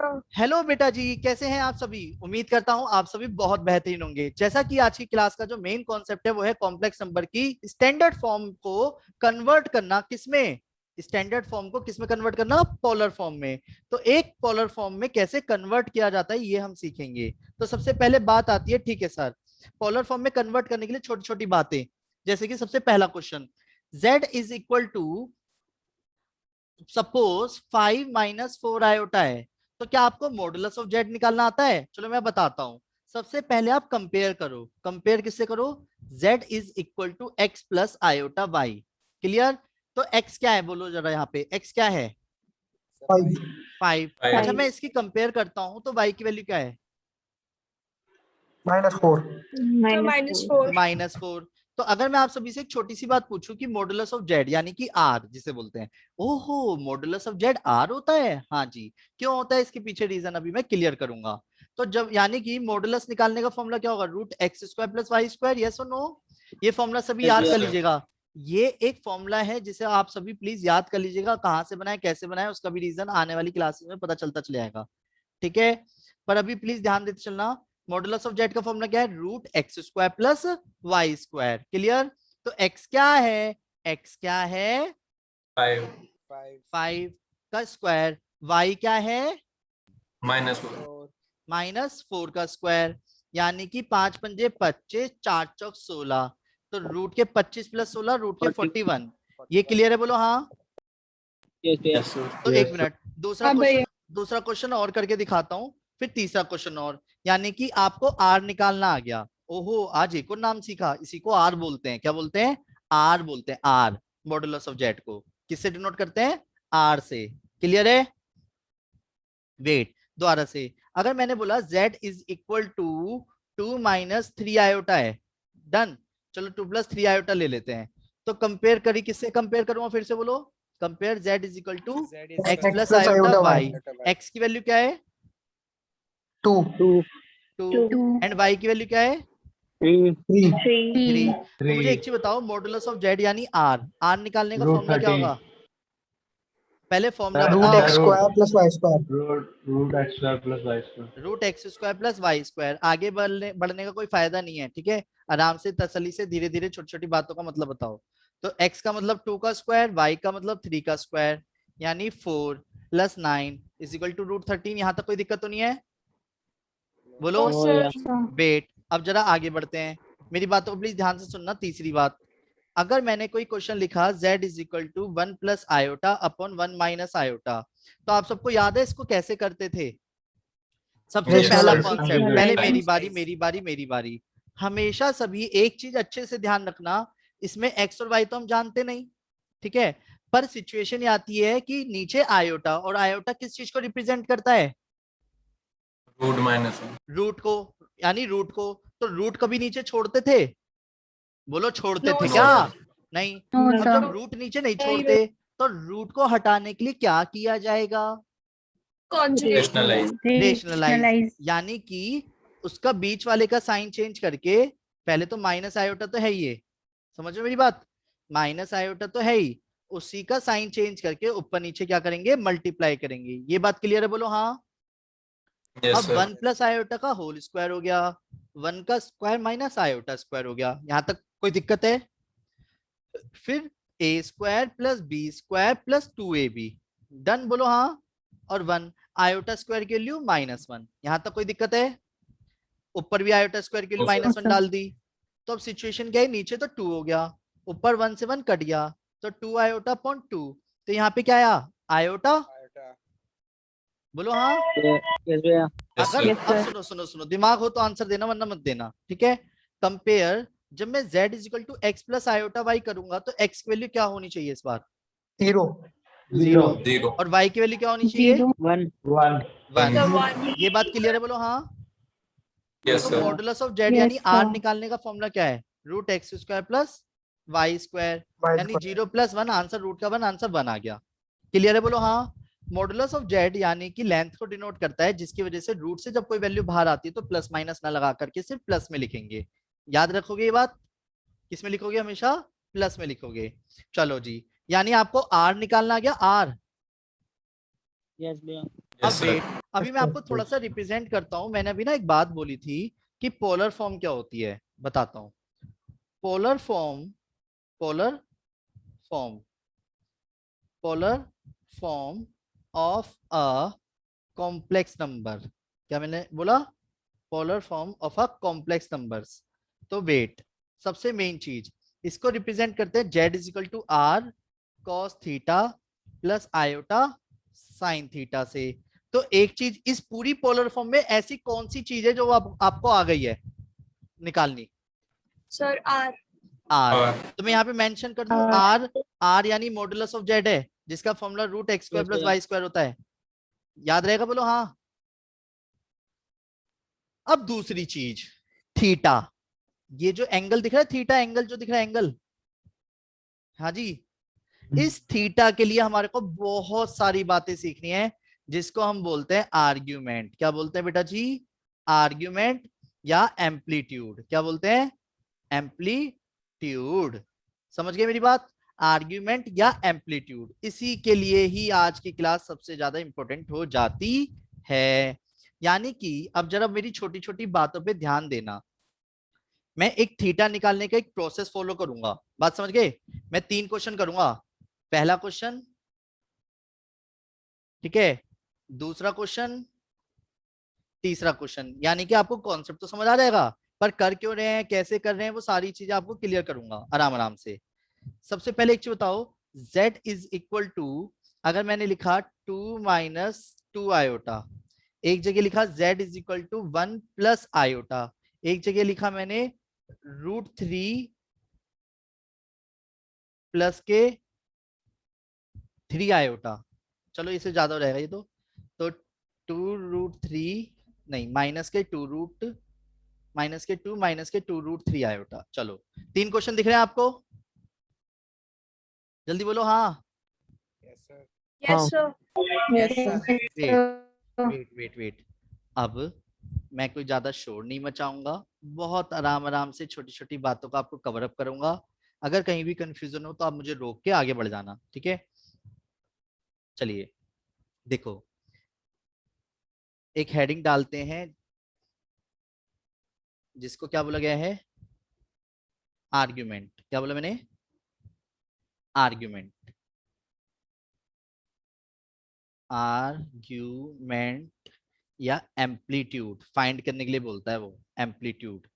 Sir. Hello बेटा जी, कैसे हैं आप सभी? उम्मीद करता हूं आप सभी बहुत बेहतरीन होंगे। जैसा कि आज की क्लास का जो मेन कॉन्सेप्ट है वो है कॉम्प्लेक्स नंबर की स्टैंडर्ड फॉर्म को कन्वर्ट करना। किसमें? स्टैंडर्ड फॉर्म को किसमें कन्वर्ट करना? पोलर फॉर्म में। तो एक पोलर फॉर्म में कैसे कन्वर्ट किया जाता है ये हम सीखेंगे। तो सबसे पहले बात आती है, ठीक है सर, पोलर फॉर्म में कन्वर्ट करने के लिए छोटी छोटी बातें। जैसे कि सबसे पहला question, z is equal to suppose 5 - 4 iota है, तो क्या आपको मॉडुलस ऑफ जेड निकालना आता है? चलो मैं बताता हूं। सबसे पहले आप कंपेयर करो। कंपेयर किससे करो? z is equal to x plus iota y. Clear? तो x क्या है बोलो जरा, यहाँ पे x क्या है? 5 5। अच्छा, मैं इसकी कंपेयर करता हूं तो y की वैल्यू क्या है? -4 -4। -4। तो अगर मैं आप सभी से एक छोटी सी बात पूछूं कि मॉडुलस ऑफ जेड यानी कि आर जिसे बोलते हैं, ओहो मॉडुलस ऑफ जेड आर होता है? हाँ जी। क्यों होता है इसके पीछे रीजन अभी मैं क्लियर करूंगा। तो जब यानी कि मॉडुलस निकालने का फॉर्मूला क्या होगा? √x² + y²। यस और नो? ये फॉर्मूला सभी याद कर लीजिएगा। ये एक फॉर्मूला है जिसे आप सभी प्लीज याद कर लीजिएगा। कहाँ से बनाए कैसे बनाए उसका भी रीजन आने वाली क्लासेस में पता चलता चले जाएगा। ठीक है, पर अभी प्लीज ध्यान देते चलना। मॉडुलस ऑफ जेड का फॉर्मूला क्या है? √x² + y²। क्लियर? तो x क्या है? x क्या है? 5 5 का स्क्वायर। y क्या है? -4 -4 का स्क्वायर। यानी कि 5 × 5 = 25, 4 × 4 = 16। तो रूट के 25 + 16 रूट के 41। ये क्लियर है बोलो हाँ? तो एक मिनट, हाँ भैया। दूसरा क्वेश्चन और करके दिखाता हूँ, फिर तीसरा क्वेश्चन और। यानी कि आपको आर निकालना आ गया। ओहो, आज एक और नाम सीखा, इसी को आर बोलते हैं। क्या बोलते हैं? आर बोलते हैं। आर मॉडुलस ऑफ जेड को किससे डिनोट करते हैं? आर से। क्लियर है? वेट, दोबारा से। अगर मैंने बोला z is equal to 2 - 3 iota है, डन। चलो 2 + 3 आयोटा ले लेते हैं। तो कंपेयर करी, किससे कंपेयर करूंगा? फिर से बोलो। Compare z is equal to x plus iota y. x की वैल्यू क्या है? 2 2। एंड y की वैल्यू क्या है? 3 3। तो मुझे एक चीज बताओ, मॉडुलस ऑफ z यानी r, r निकालने का फॉर्मूला क्या होगा? पहले फॉर्मूला बताओ। √x² + y²। √x² + y²। आगे बढ़ने का कोई फायदा नहीं है, ठीक है? आराम से तसल्ली से धीरे धीरे छोटी छोटी बातों का मतलब बताओ। तो x का मतलब 2 का स्क्वायर, y का मतलब 3 का स्क्वायर, यानी 4 + 9 = √13। यहां तक कोई दिक्कत तो नहीं है? बोलो। No sir. वेट, अब जरा आगे बढ़ते हैं। मेरी बातों को प्लीज ध्यान से सुनना। तीसरी बात, अगर मैंने कोई क्वेश्चन लिखा z is equal to 1 + iota upon 1 - iota, तो आप सबको याद है इसको कैसे करते थे? सबसे पहला Rationalize. कॉन्सेप्ट, पहले मेरी बारी मेरी बारी मेरी बारी। हमेशा सभी एक चीज अच्छे से ध्यान रखना, इसमें x और y तो हम जानते नहीं, ठीक है? पर सिचुएशन आती है कि नीचे आयोटा, और आयोटा किस चीज को रिप्रेजेंट करता है? √-1 रूट को, यानी रूट को। तो रूट कभी नीचे छोड़ते थे? बोलो, छोड़ते नो थे क्या? सर। नहीं। अब जब रूट नीचे नहीं छोड़ते तो रूट को हटाने के लिए क्या किया जाएगा? कॉन्जुगेट। रेशनलाइज। यानी कि उसका बीच वाले का साइन चेंज करके, पहले तो माइनस आयोटा तो है ही, ये समझो मेरी बात, माइनस आयोटा तो है ही, उसी का साइन चेंज करके ऊपर नीचे क्या करेंगे? मल्टीप्लाई करेंगे। ये बात क्लियर है बोलो हाँ? अब 1 + आयोटा का होल स्क्वायर हो गया, 1 का स्क्वायर माइनस आयोटा स्क्वायर हो गया। यहां तक कोई दिक्कत है? फिर a² + b² + 2ab, डन बोलो हाँ? और 1 आयोटा स्क्वायर की वैल्यू -1। यहां तक कोई दिक्कत है? ऊपर भी आयोटा स्क्वायर की वैल्यू -1 डाल दी। तो अब सिचुएशन क्या है? नीचे तो 2 हो गया, ऊपर 1 से 1 कट गया, तो 2 आयोटा अपॉन 2। तो यहाँ पे क्या आया? आयोटा। बोलो हाँ? अगर अब सुनो सुनो सुनो, दिमाग हो तो आंसर देना वरना मत देना, ठीक है? कंपेयर, जब मैं z = x + आयोटा y करूंगा तो x की वैल्यू क्या होनी चाहिए इस बार? 0 0 और y की वैल्यू क्या होनी चाहिए? 1। The one. ये बात क्लियर है बोलो हाँ? यस तो सर मॉडुलस ऑफ z यानी r निकालने का फॉर्मूला क्या है? √x² + y²। यानी 0 + 1 आंसर रूट का 1, आंसर 1 आ गया। क्लियर है बोलो हाँ? मॉडुलस ऑफ z यानी कि लेंथ को डिनोट करता है, जिसकी वजह से रूट से जब कोई वैल्यू बाहर आती है तो प्लस माइनस ना लगा करके सिर्फ प्लस में लिखेंगे। याद रखोगे ये बात? किस में लिखोगे? हमेशा प्लस में लिखोगे। चलो जी, यानी आपको r निकालना आ गया। r अब Yes, sir. wait, अभी मैं आपको थोड़ा सा रिप्रेजेंट करता हूँ। मैंने अभी ना एक बात बोली थी कि पोलर फॉर्म क्या होती है, बताता हूँ। Polar form, polar form, polar form of a complex number. क्या मैंने बोला? Polar form of a complex numbers. तो वेट, सबसे मेन चीज, इसको रिप्रेजेंट करते हैं z is equal to r cos theta plus iota sine theta से। तो एक चीज, इस पूरी पोलर फॉर्म में ऐसी कौन सी चीज है जो आपको आ गई है निकालनी? Sir, R. आर। और तो मैं यहाँ पे मेंशन कर दूं आर। आर यानी मॉडुलस ऑफ जेड है, जिसका formula root x square plus y square होता है। याद रहेगा? बोलो हाँ। अब दूसरी चीज, थीटा। ये जो एंगल दिख रहा है, थीटा एंगल जो दिख रहा है, एंगल, हाँ जी, इस थीटा के लिए हमारे को बहुत सारी बातें सीखनी है, जिसको हम बोलते हैं आर्ग्यूमेंट। क्या बोलते हैं बेटा जी? आर्ग्यूमेंट या एम्पलीट्यूड। क्या बोलते हैं? एम्पलीट्यूड। समझ गए मेरी बात? आर्ग्यूमेंट या एम्पलीट्यूड, इसी के लिए ही आज की क्लास सबसे ज्यादा इंपॉर्टेंट हो जाती है। यानी कि अब जरा मेरी छोटी छोटी बातों पे ध्यान देना। मैं एक थीटा निकालने का एक प्रोसेस फॉलो करूंगा, बात समझ गए? मैं 3 क्वेश्चन करूंगा। पहला क्वेश्चन, ठीक है, दूसरा क्वेश्चन, तीसरा क्वेश्चन। यानी कि आपको कॉन्सेप्ट तो समझ आ जाएगा, पर कर क्यों रहे हैं, कैसे कर रहे हैं, वो सारी चीजें आपको क्लियर करूंगा आराम आराम से। सबसे पहले एक चीज बताओ, z इज इक्वल टू, अगर मैंने लिखा 2 माइनस 2 आयोटा, एक जगह लिखा z is equal to 1 plus iota, एक जगह लिखा मैंने √3 प्लस के 3 आयोटा। चलो इससे ज्यादा हो जाएगा ये तो 2√3, नहीं, माइनस के 2 रूट, माइनस के 2 माइनस के 2√3 आयोटा। चलो 3 क्वेश्चन दिख रहे हैं आपको? जल्दी बोलो हाँ। Yes, sir. Yes, sir. Wait wait wait, अब मैं कोई ज्यादा शोर नहीं मचाऊंगा, बहुत आराम आराम से छोटी छोटी बातों को आपको कवर अप करूंगा। अगर कहीं भी कंफ्यूजन हो तो आप मुझे रोक के आगे बढ़ जाना, ठीक है? चलिए देखो, एक हेडिंग डालते हैं जिसको क्या बोला गया है? आर्ग्यूमेंट। क्या बोला मैंने? आर्ग्यूमेंट। आर्ग्यूमेंट या एम्पलीट्यूड फाइंड करने के लिए बोलता है वो, amplitude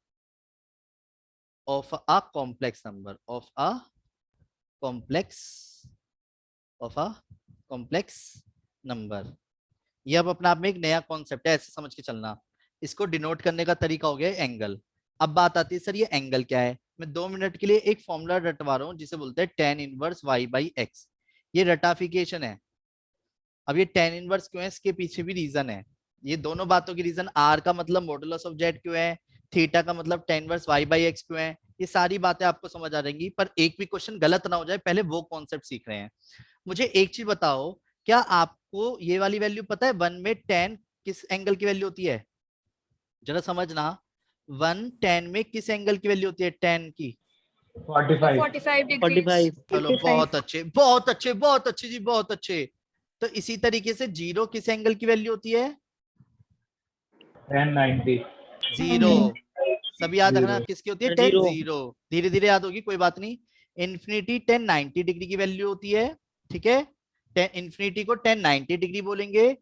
of a complex number, of a complex, of a complex number. ये अब अपने आप में एक नया कॉन्सेप्ट है, ऐसे समझ के चलना। इसको डिनोट करने का तरीका हो गया एंगल। अब बात आती है सर ये एंगल क्या है? मैं 2 मिनट के लिए एक फॉर्मूला रटवा रहा हूँ जिसे बोलते हैं tan inverse y by x. ये रटाफिकेशन है। अब ये tan इनवर्स क्यों है, इसके पीछे भी रीजन है। ये दोनों बातों की रीजन, r का मतलब मॉडुलस ऑफ z क्यों है, थीटा का मतलब tan inverse y by x क्यों है, ये सारी बातें आपको समझ आ जाएंगी। पर एक भी क्वेश्चन गलत ना हो जाए, पहले वो कॉन्सेप्ट सीख रहे हैं। मुझे एक चीज बताओ, क्या आपको ये वाली वैल्यू पता है 1 में tan किस एंगल की वैल्यू होती है? जरा समझना, 1 tan में किस एंगल की वैल्यू होती है, tan की? 45. 45 degrees. चलो बहुत अच्छे, बहुत अच्छे, बहुत अच्छे जी, बहुत अच्छे। तो इसी तरीके से 0 किस एंगल की वैल्यू होती है? 1090. 0। सब याद रखना, Zero. किसकी होती है? tan 0। धीरे धीरे याद होगी, कोई बात नहीं। इन्फिनिटी tan 90 डिग्री की वैल्यू होती है, ठीक है? इन्फिनिटी को tan 90 डिग्री बोलेंगे।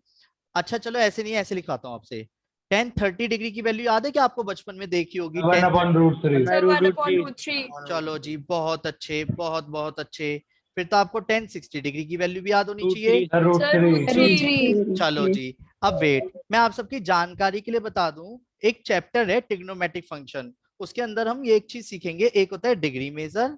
अच्छा चलो ऐसे नहीं, ऐसे लिखवाता हूँ आपसे। tan 30 डिग्री की वैल्यू याद है कि आपको बचपन में देखी होगी? 1 upon √3. Sir, 1/√3. चलो जी बहुत अच्छे, बहुत बहुत अच्छे। फिर तो आपको tan 60 डिग्री की वैल्यू भी याद होनी चाहिए। Sir, √3. √3. चलो जी, अब वेट, मैं आप सबकी जानकारी के लिए बता दूं, एक चैप्टर है ट्रिग्नोमेट्रिक फंक्शन, उसके अंदर हम ये एक चीज सीखेंगे। एक होता है डिग्री मेजर।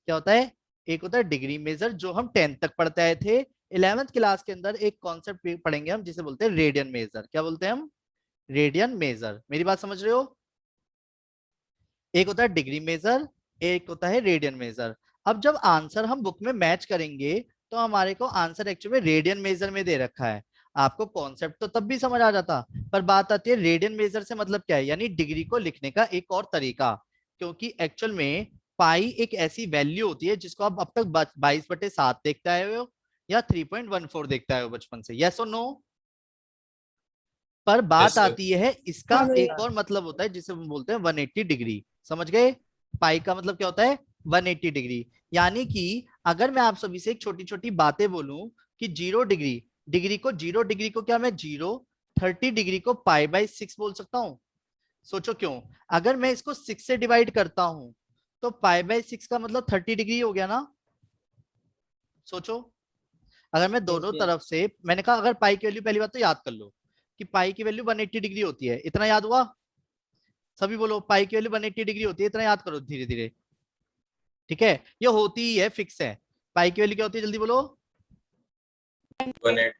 क्या होता है? एक होता है डिग्री मेजर, जो हम 10th तक पढ़ते आए थे। 11th क्लास के अंदर एक कॉन्सेप्ट पढ़ेंगे हम जिसे बोलते हैं रेडियन मेजर। क्या बोलते हैं हम? Radian major. मेरी बात समझ रहे हो? एक होता है डिग्री मेजर, एक होता है रेडियन मेजर। अब जब आंसर हम बुक में मैच करेंगे तो हमारे को आंसर एक्चुअली में रेडियन मेजर में दे रखा है। आपको कॉन्सेप्ट तो तब भी समझ आ जाता, पर बात आती है रेडियन मेजर से मतलब क्या है, यानी डिग्री को लिखने का एक और तरीका। क्योंकि एक्चुअल में पाई एक ऐसी वैल्यू होती है जिसको आप अब तक 22/7 देखते आए हो या 3.14 देखते आए हो बचपन से। यस और नो? पर बात Yes, sir. आती है इसका हाँ भैया। एक और मतलब होता है जिसे हम बोलते हैं 180 डिग्री। समझ गए? पाई का मतलब क्या होता है? 180 डिग्री। यानी कि अगर मैं आप सभी से एक छोटी छोटी बातें बोलूं कि 0 डिग्री, जीरो डिग्री को क्या मैं 30 डिग्री को π/6 बोल सकता हूं? सोचो क्यों? अगर मैं इसको 6 से डिवाइड करता हूं तो π/6 का मतलब 30 डिग्री हो गया ना? सोचो, अगर मैं दोनों तरफ से, मैंने कहा अगर पाई की वैल्यू, पहली बात तो याद कर लो कि पाई की वैल्यू 180 डिग्री होती है। इतना याद हुआ? सभी बोलो, पाई की वैल्यू 180 डिग्री होती है। इतना याद करो धीरे धीरे। ठीक है, ये होती ही है, फिक्स है। पाई की वैल्यू क्या होती है? जल्दी बोलो। 180.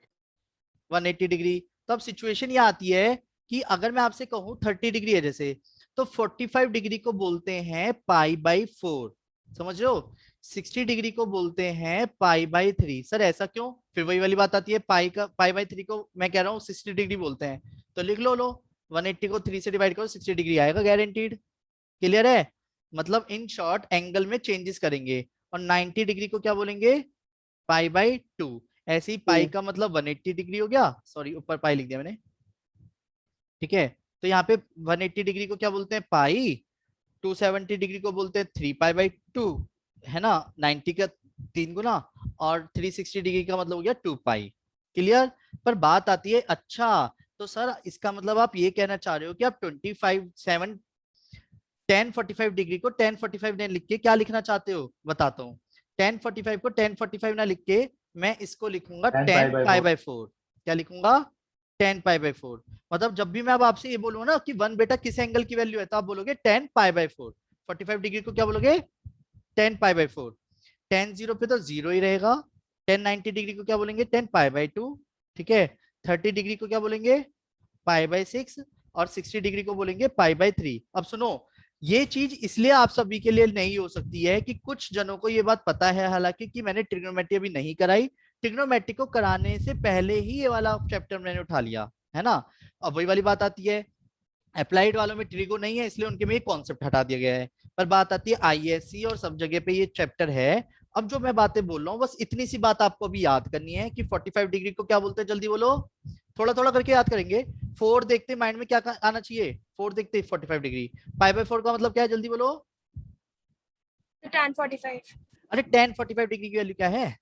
180 डिग्री। तो अब सिचुएशन ये आती है कि अगर मैं आपसे कहूं 30 डिग्री है जैसे, तो 45 डिग्री को बोलते हैं π/4। समझ रहे हो? 60 डिग्री को बोलते हैं π/3। सर ऐसा क्यों? फिर वही वाली बात आती है, π/3 को मैं कह रहा हूँ 60 डिग्री बोलते हैं। तो लिख लो 180 को 3 से डिवाइड करो, 60 डिग्री आएगा गारंटीड। क्लियर है? मतलब इन शॉर्ट एंगल में चेंजेस करेंगे। और 90 डिग्री को क्या बोलेंगे? π/2। ऐसे ही पाई का मतलब 180 डिग्री हो गया। सॉरी, ऊपर पाई लिख दिया मैंने। ठीक है, तो यहाँ पे 180 डिग्री को क्या बोलते हैं? पाई। 270 डिग्री को बोलते हैं 3π/2, है ना? 90 का 3 गुना। और 360 डिग्री का मतलब हो गया 2π। क्लियर? पर बात आती है, अच्छा तो सर इसका मतलब आप ये कहना चाह रहे हो कि आप 1045 डिग्री को 1045 ने लिख के क्या लिखना चाहते हो? बताता हूँ। 1045 को 1045 ना लिख के मैं इसको लिखूंगा 10π/4। क्या लिखूंगा? 10π/4। मतलब जब भी मैं अब आपसे ये बोलूंगा ना कि 1 बेटा किस एंगल की वैल्यू है, तो आप बोलोगे 10π/4। 45 डिग्री को क्या बोलोगे? 10π/4। 10 0 पे तो 0 ही रहेगा। 1090 डिग्री को क्या बोलेंगे? 10π/2। ठीक है, 30 डिग्री को क्या बोलेंगे? π/6। और 60 डिग्री को बोलेंगे π/3। अब सुनो, ये चीज इसलिए आप सभी के लिए नहीं हो सकती है कि कुछ जनों को ये बात पता है, हालांकि कि मैंने ट्रिग्नोमेट्री अभी नहीं कराई। ट्रिग्नोमेट्री को कराने से पहले ही ये वाला चैप्टर मैंने उठा लिया है ना। अब वही वाली बात आती है, अप्लाइड वालों में ट्रिगो नहीं है इसलिए उनके में ये कॉन्सेप्ट हटा दिया गया है। पर बात आती है आईएससी और सब जगह पे ये चैप्टर है। अब जो मैं बातें बोल रहा हूँ, बस इतनी सी बात आपको अभी याद करनी है कि 45 डिग्री को क्या बोलते हैं? जल्दी बोलो, थोड़ा थोड़ा करके याद करेंगे। 4 देखते माइंड में क्या आना चाहिए? 4 देखते 45 डिग्री। π/4 का मतलब क्या है? जल्दी बोलो। tan 45. अरे 1045 डिग्री की वैल्यू क्या है?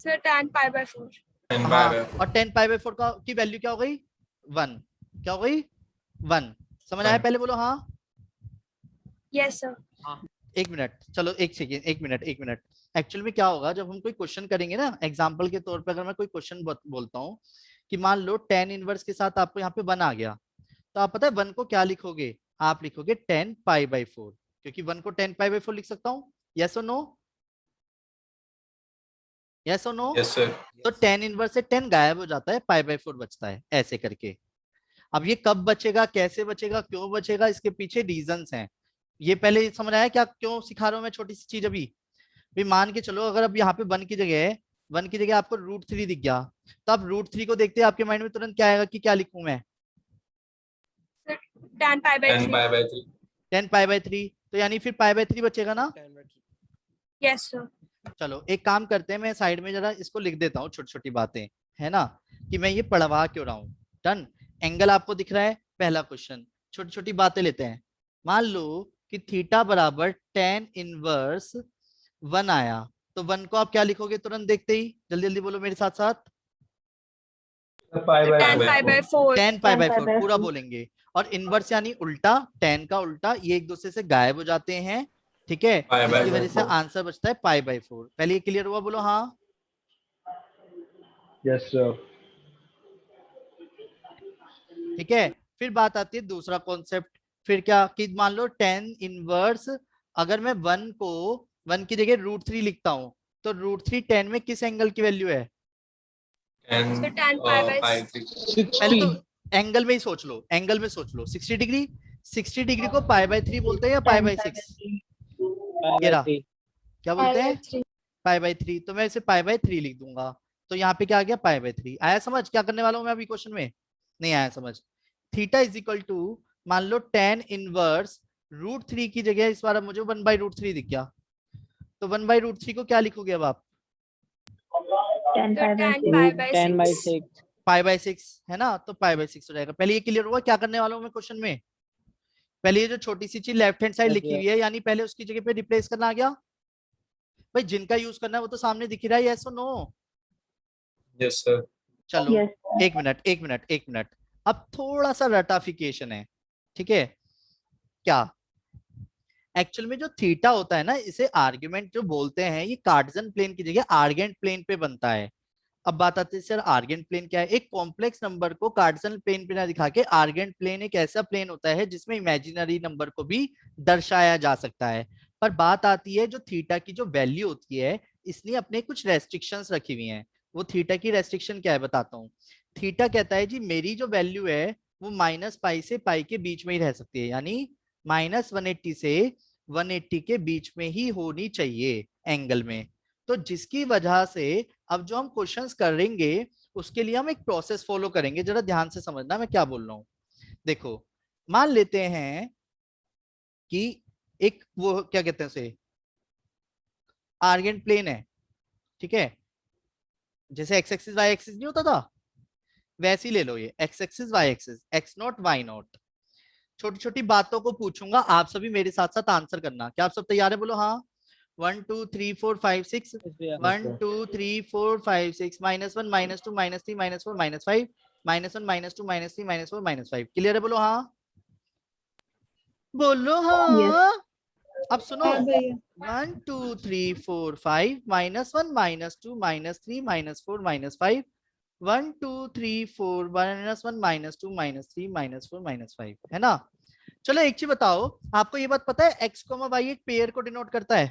Sir, tan π/4. And हाँ, π/4. और 10π/4 का की वैल्यू क्या हो गई? 1। क्या हो गई? 1। समझ आया? पहले बोलो हाँ। Yes, sir. एक मिनट, चलो एक सेकेंड, एक मिनट। एक्चुअली में क्या होगा जब हम कोई क्वेश्चन करेंगे ना, एग्जांपल के तौर पे अगर मैं कोई क्वेश्चन बोलता हूँ कि मान लो tan इनवर्स के साथ आपको यहाँ पे 1 आ गया, तो आप पता है 1 को क्या लिखोगे? आप लिखोगे 10π/4, क्योंकि 1 को 10π/4 लिख सकता हूँ। यस और नो? यस और नो? Yes, sir. तो tan इनवर्स से 10 गायब हो जाता है, π/4 बचता है, ऐसे करके। अब ये कब बचेगा, कैसे बचेगा, क्यों बचेगा, इसके पीछे रीजंस हैं। ये पहले समझ आया क्या क्यों सिखा रहा हूं मैं? छोटी सी चीज अभी भी मान के चलो, अगर अब यहाँ पे 1 की जगह है, 1 की जगह आपको √3 दिख गया, तो आप √3 को देखते हैं आपके माइंड में तुरंत क्या आएगा कि क्या लिखूं मैं? Sir, tan And π/3. π/3. 10π/3। तो यानी फिर π/3 बचेगा ना? Yes, sir. चलो एक काम करते हैं, मैं साइड में जरा इसको लिख देता हूँ, छोटी छोटी बातें, है ना, कि मैं ये पढ़वा क्यों रहा हूँ। डन। एंगल आपको दिख रहा है, पहला क्वेश्चन। छोटी छोटी बातें लेते हैं। मान लो कि थीटा बराबर tan इनवर्स 1 आया, तो 1 को आप क्या लिखोगे तुरंत देखते ही? जल्दी जल्दी बोलो मेरे साथ साथ। Tan π/4. 10π/4 पूरा बोलेंगे। और इनवर्स यानी उल्टा, tan का उल्टा, ये एक दूसरे से गायब हो जाते हैं। ठीक है, इसकी वजह से आंसर बचता है π/4। पहले ये क्लियर हुआ? बोलो हाँ। Yes sir. ठीक है, फिर बात आती है दूसरा कॉन्सेप्ट। फिर क्या कि मान लो tan इनवर्स, अगर मैं 1 को 1 की जगह √3 लिखता हूं, तो √3 tan में किस एंगल की वैल्यू है? And So tan π/6. 60 पहले तो एंगल में ही सोच लो, एंगल में सोच लो। 60 डिग्री, 60 डिग्री को π/3 बोलते हैं या π/6? क्या बोलते हैं? π/3. π/3। तो मैं इसे π/3 लिख दूंगा। तो यहाँ पे क्या आ गया? π/3 आया समझ? क्या करने वाला हूं मैं अभी क्वेश्चन में? नहीं आया समझ? थीटा इज इक्वल टू, मान लो tan इनवर्स √3 की जगह इस बार मुझे 1/√3 दिख गया, तो 1/√3 को क्या लिखोगे अब आप? So tan π/6. π/6 है ना, तो π/6 हो जाएगा। पहले ये क्लियर हुआ क्या करने वाला हूँ मैं क्वेश्चन में? पहले ये जो छोटी सी चीज लेफ्ट हैंड साइड Yes, लिखी sir. हुई है, यानी पहले उसकी जगह पे रिप्लेस करना आ गया। भाई जिनका यूज करना है वो तो सामने दिख ही रहा है, यस और नो? Yes, sir. चलो Yes, sir. एक मिनट अब थोड़ा सा रटाफिकेशन है, ठीक है? क्या एक्चुअल में जो थीटा होता है ना, इसे आर्गुमेंट जो बोलते हैं, ये कार्टेशियन प्लेन की जगह आर्गेंट प्लेन पे बनता है। अब बात आती है सर आर्गेंट प्लेन क्या है? एक कॉम्प्लेक्स नंबर को कार्टेशियन प्लेन पे ना दिखा के आर्गेंट प्लेन एक ऐसा प्लेन होता है जिसमें इमेजिनरी नंबर को भी दर्शाया जा सकता है। पर बात आती है जो थीटा की जो वैल्यू होती है, इसने अपने कुछ रेस्ट्रिक्शंस रखी हुई हैं। वो थीटा की रेस्ट्रिक्शन क्या है बताता हूँ। थीटा कहता है जी मेरी जो वैल्यू है वो -π से π के बीच में ही रह सकती है, यानी -180 से 180 के बीच में ही होनी चाहिए एंगल में। तो जिसकी वजह से अब जो हम क्वेश्चंस करेंगे उसके लिए हम एक प्रोसेस फॉलो करेंगे, जरा ध्यान से समझना मैं क्या बोल रहा हूँ। देखो मान लेते हैं कि एक वो क्या कहते हैं उसे, आर्गेंट प्लेन है, ठीक है? जैसे एक्स एक्सिस वाई एक्सिस नहीं होता था, वैसे ही ले लो ये x axis y axis, x naught y naught. छोटी छोटी बातों को पूछूंगा, आप सभी मेरे साथ साथ आंसर करना। क्या आप सब तैयार है? बोलो हाँ। 1 2 3 4 5 6 1 2 3 4 5 6 -1 -2 -3 -4 -5 -1 -2 -3 -4 -5। क्लियर है? बोलो हाँ। बोलो हाँ। अब सुनो, हाँ भैया। 1 2 3 4 5 -1 -2 -3 -4 -5 1 2 3 4 -1 -2 -3 -4 -5 है ना? चलो एक चीज बताओ, आपको ये बात पता है x, y एक पेयर को डिनोट करता है?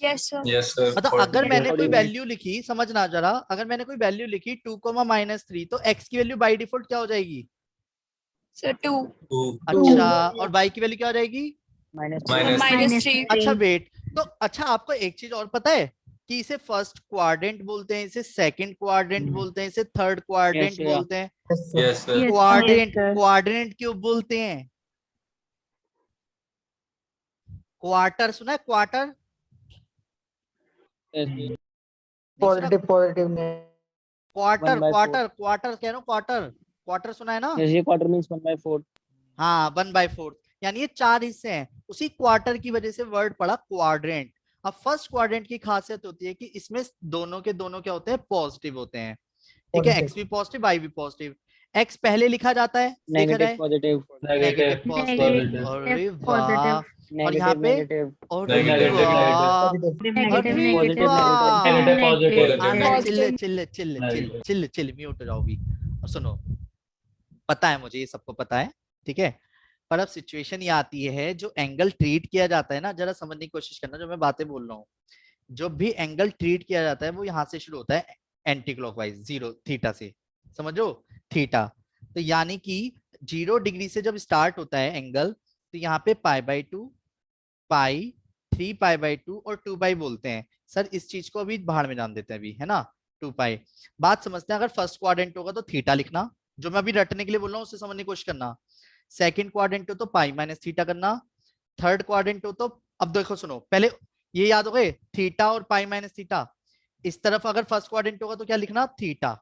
Yes, sir. Yes, sir. मतलब For अगर the- मैंने कोई accordingly. वैल्यू लिखी, समझना जरा, अगर मैंने कोई वैल्यू लिखी 2, -3 तो x की वैल्यू बाय डिफॉल्ट क्या हो जाएगी? Sir, 2. Two. अच्छा, और y की वैल्यू क्या हो जाएगी? -3. Minus -3. अच्छा वेट, तो अच्छा आपको एक चीज और पता है कि इसे फर्स्ट क्वाड्रेंट बोलते हैं, इसे सेकंड क्वाड्रेंट बोलते हैं, इसे थर्ड क्वाड्रेंट Yes, yeah. बोलते हैं। Yes, sir. Yes, quadrant sir. Quadrant क्यों बोलते हैं? क्वार्टर सुना है? Quarter Yes, sir. Positive quarter 1/4. Quarter quarter कह रहा हूँ, क्वार्टर क्वार्टर सुना है ना? Yes, ये quarter means 1/4. हाँ 1/4, यानी ये 4 हिस्से हैं। उसी क्वार्टर की वजह से वर्ड पड़ा क्वाड्रेंट। अब फर्स्ट क्वाड्रेंट की खासियत होती है कि इसमें दोनों के दोनों क्या होते हैं? पॉजिटिव होते हैं, ठीक है? एक्स भी पॉजिटिव, वाई भी पॉजिटिव। एक्स पहले लिखा जाता है, देखा जाए Negative, positive. Negative Negative. Positive. Positive. अरे वाह, Positive. और यहाँ Negative, पे negative. अरे Negative, वाह, Negative, अरे Positive, वाह। Negative, positive. आना chill Positive. Chill chill chill Negative. Chill chill, mute हो जाओ भी। और सुनो, पता है मुझे, ये सबको पता है, ठीक है? पर अब सिचुएशन ये आती है, जो एंगल ट्रीट किया जाता है ना, जरा समझने की कोशिश करना जो मैं बातें बोल रहा हूँ। जो भी एंगल ट्रीट किया जाता है वो यहाँ से शुरू होता है एंटी क्लॉकवाइज, 0 थीटा से, समझो थीटा। तो यानी कि 0 डिग्री से जब स्टार्ट होता है एंगल, तो यहाँ पे π/2, पाई, 3π/2 और 2π बोलते हैं। सर इस चीज को अभी बाहर में जान देते हैं अभी, है ना? 2π बात समझते हैं। अगर फर्स्ट क्वाड्रेंट होगा तो थीटा लिखना, जो मैं अभी रटने के लिए बोल रहा हूँ उसे समझने की कोशिश करना। सेकंड क्वाड्रेंट हो तो π-θ करना। थर्ड क्वाड्रेंट हो तो, अब देखो सुनो, पहले ये याद हो गए थीटा और π-θ। इस तरफ अगर फर्स्ट क्वाड्रेंट होगा तो क्या लिखना? थीटा,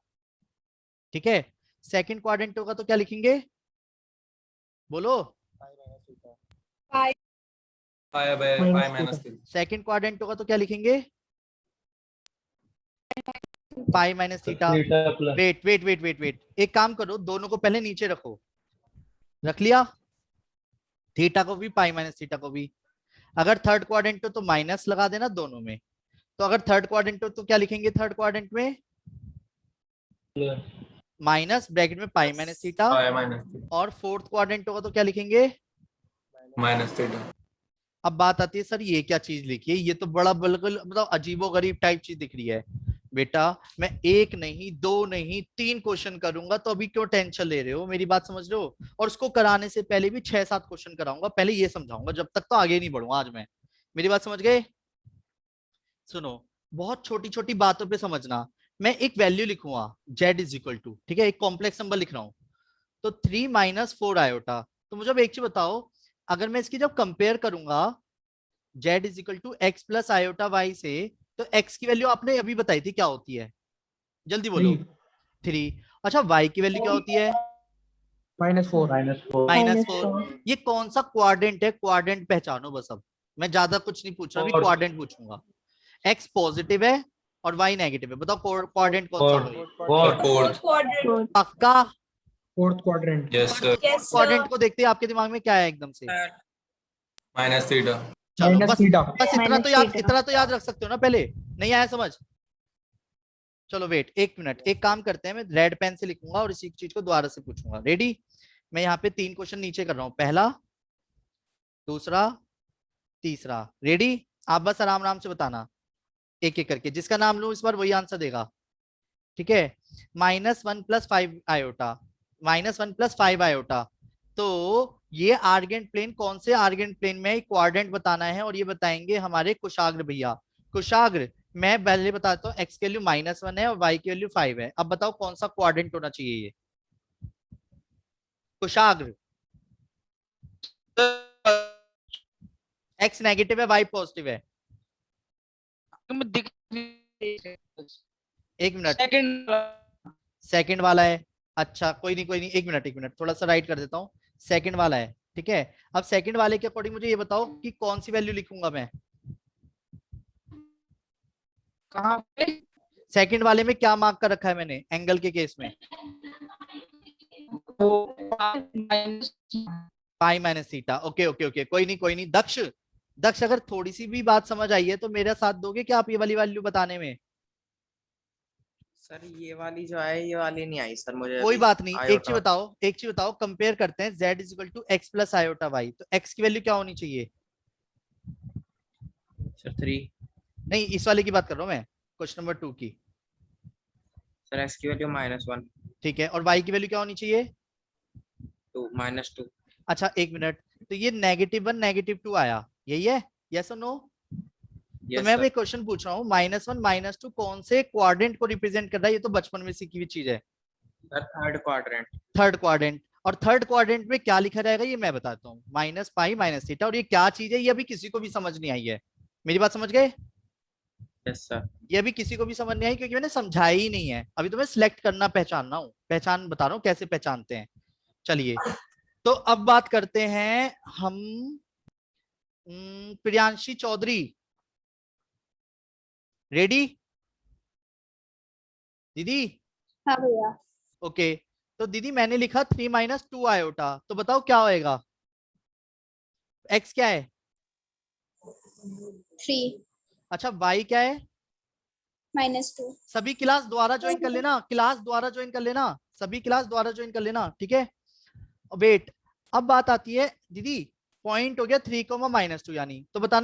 ठीक है? सेकंड क्वाड्रेंट होगा तो क्या लिखेंगे? बोलो। Pi. Pi minus 3. Second quadrant होगा तो क्या लिखेंगे? π-θ। Theta plus. Wait wait wait wait wait, एक काम करो, दोनों को पहले नीचे रखो। रख लिया? थीटा को भी, π-θ को भी। अगर थर्ड क्वाड्रेंट हो तो माइनस लगा देना दोनों में। तो अगर थर्ड क्वाड्रेंट हो तो क्या लिखेंगे? थर्ड क्वाड्रेंट में माइनस ब्रैकेट में π-θ, Pi minus 3. और फोर्थ क्वाड्रेंट होगा तो क्या लिखेंगे? Minus theta. अब बात आती है सर ये क्या चीज लिखी है, ये तो बड़ा बिल्कुल मतलब अजीबोगरीब टाइप चीज दिख रही है। बेटा मैं एक नहीं, दो नहीं, 3 क्वेश्चन करूंगा, तो अभी क्यों टेंशन ले रहे हो? मेरी बात समझ रहे हो? और उसको कराने से पहले भी 6-7 क्वेश्चन कराऊंगा, पहले ये समझाऊंगा, जब तक तो आगे नहीं बढ़ूंगा आज मैं। मेरी बात समझ गए? सुनो, बहुत छोटी छोटी बातों पे समझना। मैं एक वैल्यू लिखूंगा z इज इक्वल टू, ठीक है, एक कॉम्प्लेक्स नंबर लिख रहा हूं, तो 3 - 4 आयोटा। तो मुझे अब एक चीज बताओ, अगर मैं इसकी जब कंपेयर करूंगा z is equal to x plus iota y से, तो x की वैल्यू आपने अभी बताई थी क्या होती है? जल्दी बोलो। 3। अच्छा y की वैल्यू क्या होती है? -4 -4। ये कौन सा क्वाड्रेंट है? क्वाड्रेंट पहचानो बस। अब मैं ज्यादा कुछ नहीं पूछ रहा, अभी Fourth. क्वाड्रेंट पूछूंगा। x पॉजिटिव है और y नेगेटिव है, बताओ क्वाड्रेंट कौन सा है? Fourth. quadrant. पक्का? Fourth quadrant Yes, sir. Yes, quadrant sir. को देखते ही आपके दिमाग में क्या है एकदम से? Minus theta. चलो माइनस बस थीटा बस इतना तो याद रख सकते हो ना, पहले नहीं आया समझ? चलो वेट 1 मिनट, एक काम करते हैं, मैं रेड पेन से लिखूंगा और इसी चीज को दोबारा से पूछूंगा। रेडी? मैं यहाँ पे 3 क्वेश्चन नीचे कर रहा हूँ, पहला, दूसरा, तीसरा। रेडी? आप बस आराम आराम से बताना एक एक करके, जिसका नाम लूं इस बार वही आंसर देगा, ठीक है? -1 + 5 आयोटा, -1 + 5 आयोटा। तो ये आर्गेंट प्लेन कौन से आर्गेंट प्लेन में क्वाड्रेंट बताना है, और ये बताएंगे हमारे कुशाग्र भैया। कुशाग्र, मैं पहले बताता हूँ, x की वैल्यू -1 है और y की वैल्यू 5 है। अब बताओ कौन सा क्वाड्रेंट होना चाहिए ये? कुशाग्र, x नेगेटिव है, y पॉजिटिव है। एक मिनट, सेकंड वाला है। अच्छा कोई नहीं, एक मिनट, थोड़ा सा राइट कर देता हूँ। सेकंड वाला है, ठीक है? अब सेकंड वाले के अकॉर्डिंग मुझे ये बताओ कि कौन सी वैल्यू लिखूंगा मैं? कहाँ पे? सेकंड वाले में क्या मार्क कर रखा है मैंने एंगल के केस में? Pi minus theta. ओके, कोई नहीं। दक्ष, अगर थोड़ी सी भी बात समझ आई है तो मेरा साथ दोगे क्या आप ये वाली वैल्यू बताने में? सर ये वाली जो है ये वाली नहीं आई सर मुझे कोई अभी। बात नहीं, एक आयोटा। चीज बताओ, कंपेयर करते हैं। z = x + आयोटा y, तो x की वैल्यू क्या होनी चाहिए? सर 3। नहीं, इस वाले की बात कर रहा हूँ मैं, क्वेश्चन नंबर 2 की। सर x की वैल्यू -1 ठीक है, और y की वैल्यू क्या होनी चाहिए? 2 -2। अच्छा एक मिनट, तो ये -1 -2 आया, यही है? यस और नो? तो यस मैं सर। एक क्वेश्चन पूछ रहा हूँ, -1 -2 कौन से क्वाड्रेंट को रिप्रेजेंट कर रहा है? ये तो बचपन में सीखी हुई चीज है। Sir third quadrant. Third quadrant. और थर्ड क्वाड्रेंट में क्या लिखा रहेगा ये मैं बताता हूँ, -π -θ। और ये क्या चीज है ये अभी किसी को भी समझ नहीं आई है। मेरी बात समझ गए? Yes sir. ये अभी किसी को भी समझ नहीं आई क्योंकि मैंने समझाया ही नहीं है। अभी तो मैं सिलेक्ट करना पहचानना हूँ, पहचान बता रहा हूँ कैसे पहचानते हैं। चलिए, तो अब बात करते हैं हम प्रियांशी चौधरी। रेडी दीदी? हाँ भैया। ओके, तो दीदी मैंने लिखा 3 - 2 आयोटा, तो बताओ क्या होएगा? x क्या है? 3 अच्छा y क्या है? -2 सभी क्लास द्वारा ज्वाइन कर लेना, सभी क्लास द्वारा ज्वाइन कर लेना, ठीक है? वेट, अब बात आती है दीदी, पॉइंट हो गया 3, -2 यानी, तो बताना